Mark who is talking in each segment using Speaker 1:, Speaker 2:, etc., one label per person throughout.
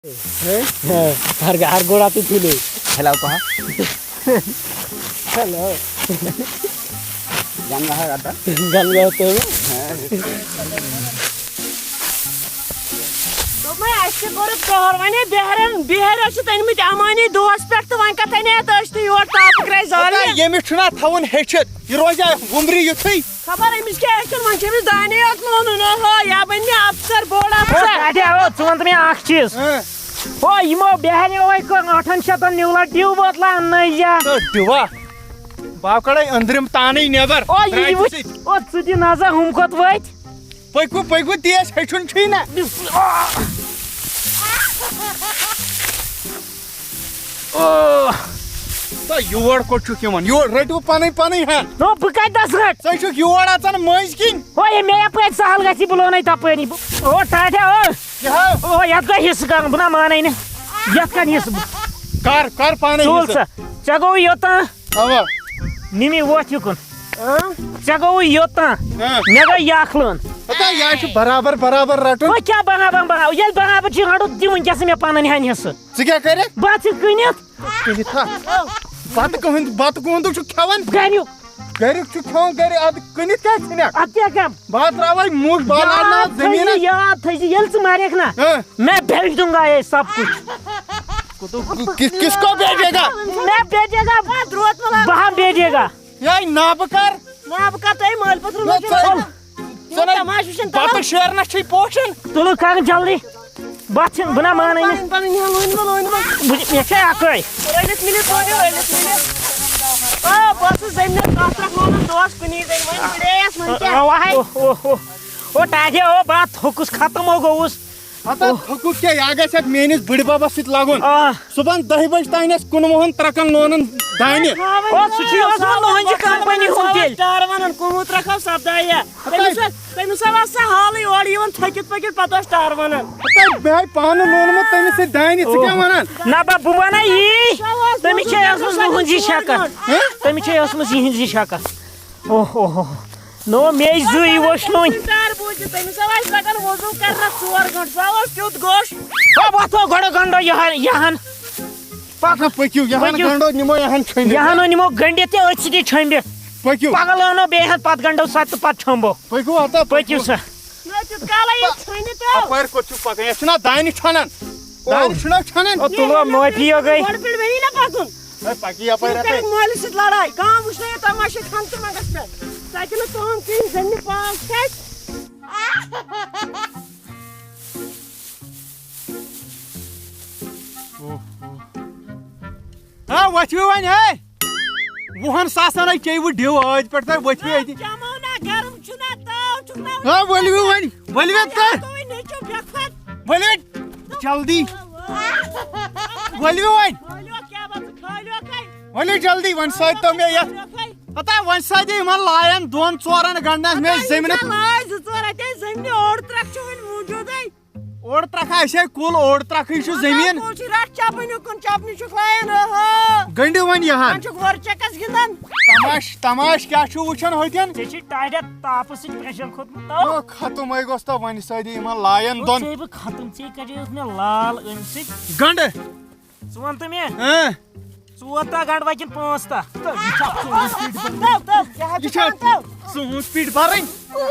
Speaker 1: हर गोड़ा तो थी
Speaker 2: हेलो कहा
Speaker 1: हेलो
Speaker 2: गंगा है आता
Speaker 1: गंगा तो
Speaker 3: मैं ऐसे कर तोहर वने बिहार छ तनमि अमानी दोस पे तो वन कतने तस तो योर ताप क्राय जाल
Speaker 2: यमिस छुना थवन हेचित ये रोजा उमरी युथई
Speaker 3: खबर अमिस के एक्शन मन छमिस दाने अत मोन न हो या बन्ने अफसर बोर्ड अफसर
Speaker 1: अरे ओ चुन में आख चीज ओ यमो बिहार ओय को 800 न्यूला ड्यू बोतला नया
Speaker 2: तो दुवा बाकड़े अंदरम ताने नेबर
Speaker 1: ओ ये ओ सुदी नजा हम कोत वत
Speaker 2: पैकु तेज हेचुन छिना
Speaker 1: ओ
Speaker 2: तो योर को छु केमन योर रटु पानी है
Speaker 1: नो बकाय 10 रट
Speaker 2: सै छु योर आछन मज किन
Speaker 1: ओ ये मे पे सहल गसी बुलो नै तपनी ओ टाटा ओ याद का हिस्स का बना मानै ने याद का हिस्स
Speaker 2: कार पानी
Speaker 1: हिस्स चगो योता
Speaker 2: अवा
Speaker 1: मिमी वोट युकुन चगो योता मेगा याखलन
Speaker 2: पता या छु बराबर रटुन
Speaker 1: ओ क्या बराबर ये बराबर छि हडो दिवन कैसे मे पानन हन हिस्स
Speaker 2: ज क्या करे
Speaker 1: बात कनित
Speaker 2: कहि था बात कोन छु खवन
Speaker 1: गानियो
Speaker 2: गरिक छु खवन गरि अद कनित क्या छिना
Speaker 1: अत्या क्या
Speaker 2: बात रावै मुख बाला ना जमीन
Speaker 1: याद थई यल्स मारेक ना मैं भेज दूंगा ये सब कुछ
Speaker 2: किसको भेजेगा
Speaker 1: मैं भेजेगा
Speaker 3: द्रोत वाला
Speaker 1: वहां भेजेगा
Speaker 2: यार नाबकार
Speaker 3: तय माल पत्र लो
Speaker 2: सुन
Speaker 3: तमाशुशन
Speaker 2: बात शेयर ना छी पोशन
Speaker 1: तुलो कागज जल्दी बात बना माने ने
Speaker 3: पन लोन
Speaker 1: मुझे क्या आकोय
Speaker 3: रैलत मिले ओ बस जमने काफरा मोन दोस कुनी दे मन बिडेस मन क्या
Speaker 1: वाह ओ टाजे ओ बात होकुस खत्म हो गउस
Speaker 2: आता थकु के आगे से मेनिस बड़ बाबा सित लागोन सुबह 10 बजे ताइनस कुनमोहन त्रकन लोनन दाइने
Speaker 1: ओ सुची ओस मोहन जी कंपनी होतेल
Speaker 3: स्टार वनन कुमुत रखा सदाया तमिस वासा हाल और यवन थकित पकित पता स्टार वनन
Speaker 2: आता बे पान लोन में तमिस से दाइने से क्या वनन
Speaker 1: ना बा बुवाना ई तमिस छे ओस मोहन जी शाका तमिस छे ओस मोहन जी शाका ओहो नो मेज जुई वशलोन
Speaker 3: स्टार बुझ तमिस वास लगन वजू करना 4 घंटा सावा क्यूत गोश
Speaker 1: ओ बातो गडो गंडो यहान
Speaker 2: पाखा पक्यू यहान गंडो निमो यहान छंडे
Speaker 1: यहान निमो गंडे ते अछि छंडे
Speaker 2: पक्यू
Speaker 1: पागलनो बेहन पत गंडो सत पत छंबो
Speaker 2: पक्यू आता
Speaker 1: पक्यू स
Speaker 3: न त काला ये छने तो
Speaker 2: अपर को छु पका ये सुना दाइनी छनन दाइनी सुना छनन
Speaker 1: ओ तुलो मोय पियो गई
Speaker 3: बड़ पिड़ वही ना पाकुन
Speaker 2: ए पाकी अपर रहते
Speaker 3: मोल से लड़ाई काम उसने तमाशा खान के मगस पे ताकि न तो हम तीन जन पास कैच
Speaker 2: हां वछु वन है वहन सासन चेव ढेव आज पड़ता वछु है
Speaker 3: जमाना गरम चुना तो चुना
Speaker 2: हां बोलवी वन बोलवे त
Speaker 3: तो नहीं चो ब्रेकफास्ट
Speaker 2: बोलवे जल्दी बोलवी वन
Speaker 3: बोलो क्या बात खा लो खाई
Speaker 2: बोले जल्दी वन साइड तो मैं या पता वन साइड मन लायन 2-4 घंटा में जमीन
Speaker 3: लाय जोरा ते जमीन और ट्रक छ मौजूद है
Speaker 2: ओड़ त्रखा ऐसे कुल ओड़ त्रख छु जमीन
Speaker 3: कोची रात चापनी कुन चापनी छु लायन हो
Speaker 2: गंडी वन यहां
Speaker 3: छु वर चकस गिंदन
Speaker 2: तमाश क्या छु वचन होतन
Speaker 1: जे छी टाइडे ताप से प्रेशर खत तो
Speaker 2: ओ खत्म है गोस्ता वन साइड मन लायन दोन
Speaker 1: से खत्म से करे उसने लाल अन से
Speaker 2: गंड
Speaker 1: सुनत में
Speaker 2: हां
Speaker 1: 4 गंड वकिन 5 ता
Speaker 2: सूट पीट भरन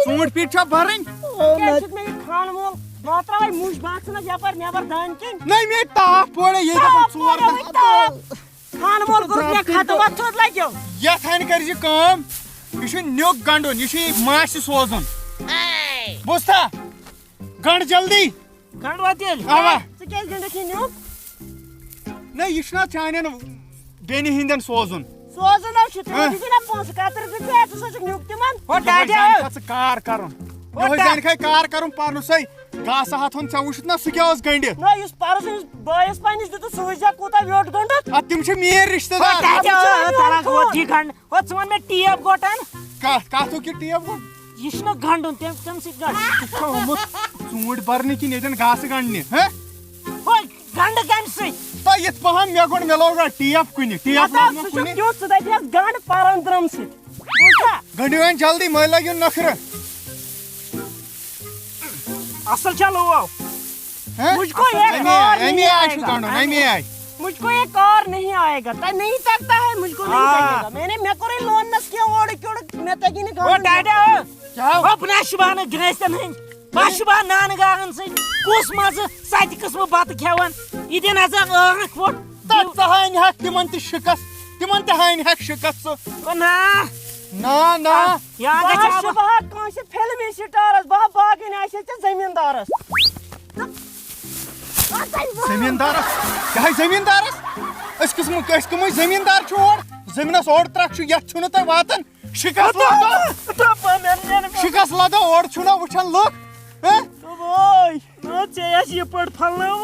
Speaker 2: सूट पीट छ भरन
Speaker 3: में खान मोल मात्रा भाई मुझ बात ना जा पर नेबर दान किन
Speaker 2: नहीं मैं ताप पड़े ये तो 4
Speaker 3: खान मोल गुरु ने खाता बात थोड़ लाग्यो
Speaker 2: या थान कर जी काम ये छु न्योक गंडो ये छु माश सोजन बुस्ता गंड जल्दी
Speaker 1: गंड वातेल
Speaker 2: आवा
Speaker 3: से के गंड किन्यो
Speaker 2: नहीं ये छु चाइना बेनी हिंदन सोजन
Speaker 3: सोजन छ तो दिना पोस कातर दिते तो सच न्युक्ति मन
Speaker 1: हो टाइडे
Speaker 2: कस कार करन यो जान खै कार करन पानु सै गास हाथन चवुत ना सकेस गंडे
Speaker 3: ना इस पारस बायस पानिस दितो सोजा कोता वेट गंड
Speaker 2: आ तिम छ मेर रिश्तेदार
Speaker 1: तला गोटी गंड हो छमन में टीएफ गोटन
Speaker 2: का तो की टीएफ गो
Speaker 1: यिष्ण गंडन तम से गंड
Speaker 2: सूट भरने की नेदन घास गंडने हैं
Speaker 1: हो गंड गंड से
Speaker 2: तो यत पहम मे गोन मेलोगा टीएफ कुनी टीएफ
Speaker 3: ना कुनी जो सदा गंड पारंद्रम से बुझा
Speaker 2: गंडवन जल्दी मै लाग्यो नखरे
Speaker 1: असल चलो आओ
Speaker 3: मुझको ये कार नहीं आएगा
Speaker 2: नहीं आए
Speaker 3: मुझको ये कार नहीं आएगा नहीं तकता है मुझको नहीं तकेगा मैंने मैं करे लोन नस के ओड़ क्यों मैं तकी नहीं
Speaker 1: ओ डाडा
Speaker 2: क्या
Speaker 1: ओ पनाशबान ग्रेस्तन हन पशबान नान गागन से कुस मज सत किस्म बत खेवन इदे नजर आख वोट
Speaker 2: तहान हक तिमन त शिकस तिमन तहान हक शिकस
Speaker 1: ओ ना
Speaker 2: ना
Speaker 1: या गछ
Speaker 3: बाहर कौन से फिल्मी स्टारस बा बाकी ने ऐसे जमींदारस
Speaker 2: जमींदारस क्या जमींदारस अस कम जमींदार छु और जमीनस और त्रक छु यत छु न त वातन शिकस लगा और छु न वछन लोग हैं
Speaker 1: ओय न चेस ये पड़ फलनाव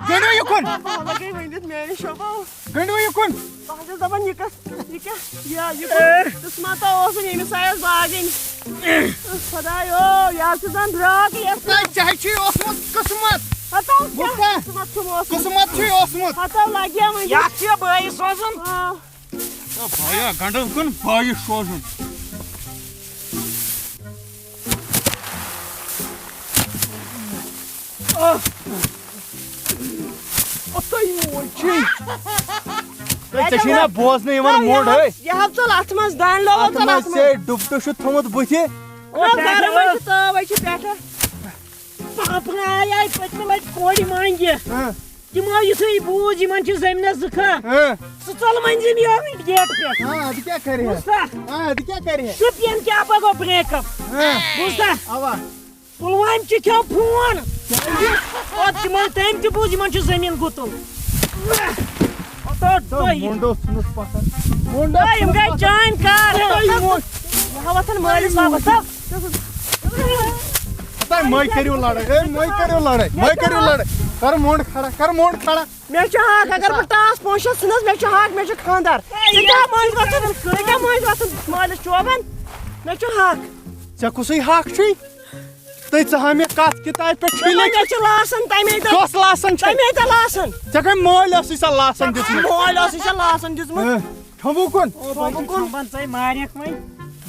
Speaker 2: गणो यकुन
Speaker 3: लगे वनित मेरे शोबा
Speaker 2: गणो यकुन
Speaker 3: बाजल दबन ये क्या या ये तस्माता ओसन ये सायस बागिन खदायो या सुदन ड्रग ये
Speaker 2: ना चाहे छु ओसमत किस्मत
Speaker 3: हटाओ
Speaker 2: बुका किस्मत छु ओसमत
Speaker 3: हटाओ लाग्या मुझे
Speaker 1: या छ भाई सोजन
Speaker 2: भाया गंडल कुन भाई सोजन बोज मोड है
Speaker 3: यह चल अथ मज दान लो चल अथ
Speaker 2: से डुबटो छु थमत बुथि
Speaker 3: गरम छ तवे छ पेठा
Speaker 1: बापरा आई पत्नी लट कोडी मांगे तिमो युसै बूज यमन छ जमीन जखा सु चल मंजिम यो गेट पे
Speaker 2: हां अब क्या करे है हां अब क्या करे है
Speaker 1: सुपियन क्या बगो ब्रेकअप बुझा
Speaker 2: आवा
Speaker 1: पुलवाम छ क्यों फोन और तिमो टाइम के बूज यमन छ जमीन गुतुल तो
Speaker 2: मुंडो सुनस पसंद मुंडो
Speaker 3: यम गई जान कार यह वतन मालिस वापस
Speaker 2: पता मैं करियो लड़ाई कर मोंड खड़ा
Speaker 3: मे छ हाक अगर बह टास पोश सुनस मे छ हाक मे छ खानदार क्या माइज वतन मालिस चोबन मे छ हाक
Speaker 2: च कुसै हाक छी तै च हमें कात किताब पे छिले
Speaker 3: मे छ लासन तमे
Speaker 2: कस लासन छ
Speaker 3: तमे त लासन
Speaker 2: च कम मोल अस स लासन दिस
Speaker 3: मोल अस स लासन दिस
Speaker 2: ठबु कोन
Speaker 1: बंचै मारक वै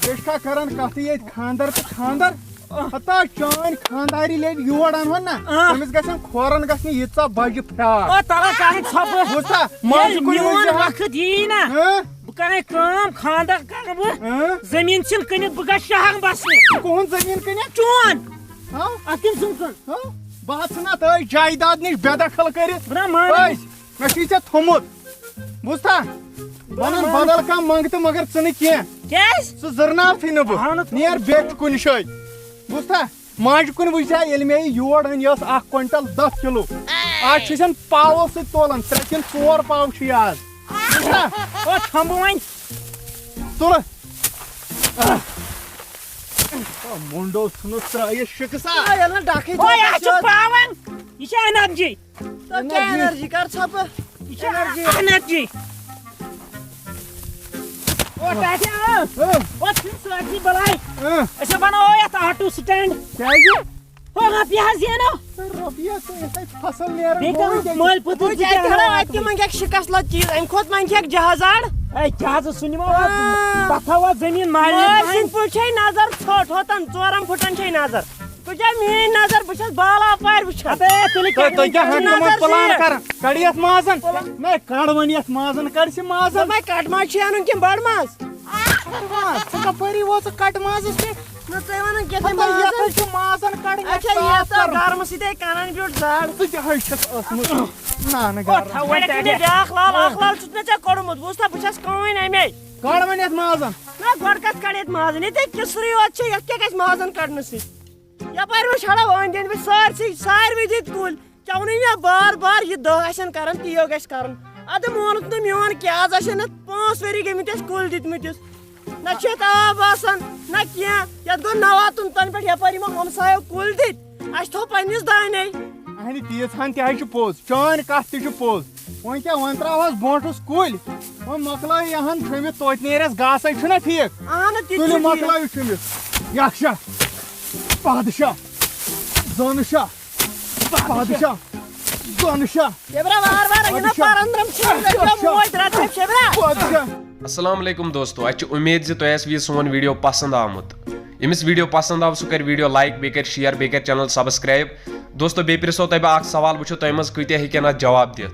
Speaker 2: बेशका करन कथि ये खानदार पे खानदार हता चान खानदारी ले योड़ अन ना तमिस गसन खोरन गसन यचा बज फ्राड
Speaker 1: ओ तला काहे छब
Speaker 2: बुझता माज
Speaker 1: कोन वक्त ही ना बह करे काम खानदार कर बह जमीन छिन कनित बह गश शहर बसने
Speaker 2: कौन जमीन कने
Speaker 1: चोन
Speaker 2: हां
Speaker 1: अकिम सुन
Speaker 2: बात सुना तो जायदाद निश बेदखल कर
Speaker 1: बरा मार
Speaker 2: मे छ थमुत बुझता बनन बदल का मंगत मगर चने के
Speaker 1: कैस
Speaker 2: सु जरनाव थी न बह नियर बेट कुन शय बुझता माज कुन बुझा एल मे योड़ अन यस 1 क्विंटल 10 किलो आज छिसन पाव से तोलन 3 किल 4 पाव छी आज बुझता
Speaker 1: ओ थंबु वन
Speaker 2: तोल मुंडो सुनो ये शिकसा
Speaker 3: या ना डाके
Speaker 1: ओ या छ पावन ये एनर्जी
Speaker 3: तो क्या एनर्जी कर छप
Speaker 1: एनर्जी ओ टाटा ओ सिंसलाती बलाई ऐसे बनाओ या ऑटो स्टैंड
Speaker 2: चाहिए
Speaker 1: हो रपिया जेनो
Speaker 2: रपिया तो ऐसे फसल ले
Speaker 1: देखो मोल पुतु
Speaker 3: मुझे खड़ा आती मंगे शिकस ला चीज इन खुद मंगे जहाजाड़
Speaker 1: ए जहाज सुनिमा बथावा जमीन मारने
Speaker 3: मारन पुछे नजर छोट होतन 4 फुटन छे नजर तुझे मेरी नजर बुछस बाला पार बुछ
Speaker 1: अबे
Speaker 2: तो क्या हम प्लान कर कड़ियत माजन मैं काडवनियत माजन करसी माजन
Speaker 3: मैं कट माज छे अनु के बड़ माज
Speaker 2: सका परी वो कट माज पे
Speaker 3: न तेवन के
Speaker 2: तो ये तो माजन कड़
Speaker 3: अच्छा ये तो घर मसीदे कानन बिट झाड़
Speaker 2: तू क्या है छत असमु ना ना
Speaker 3: घर अखलाल चुतने चा कोडमुत बुझता बुछस कोइन आमे
Speaker 2: काडवनियत माजन
Speaker 3: ना गडकस कड़ियत माज ने ते किसरी अच्छे यक्के कस माजन कड़नसी या पर वो छड़ा वन दिन भी सार भी दित कुल क्यों नहीं या बार बार ये दहसन करन तियो गस करन अद मोनत न मियोन क्या आज अशन 5 वेरी गमितस कुल दित मितस न छत आबासन न क्या या गो नवातुन तन पे या पर हम सायो कुल दित अस थो पनिस दाने
Speaker 2: अहनी तीस हन ते छ पोज चान कथ ते छ पोज वन क्या वन त्रावस बोटस कुल वन मकला यहन छमे तोत नेरस गास छ ना ठीक
Speaker 3: आन
Speaker 2: तुल मकला छमे याक्षा बादशाह जानशाह बादशाह जानशाह
Speaker 3: ये बरा बार ये ना परंद्रम छ मोय रात छ बरा
Speaker 2: बादशाह
Speaker 4: अस्सलाम वालेकुम दोस्तों अच्छ उम्मीद जे तोह आसि सोन वीडियो पसंद आमुत यमिस वीडियो पसंद आव सह कर वीडियो लाइक बे कर शेयर बे कर चैनल सब्सक्राइब دوستو بیٚیہِ پرژھو تۄہہِ بہٕ اکھ سوال وٕچھو تۄہہِ منٛز کۭتیاہ ہیٚکن اتھ جواب دِتھ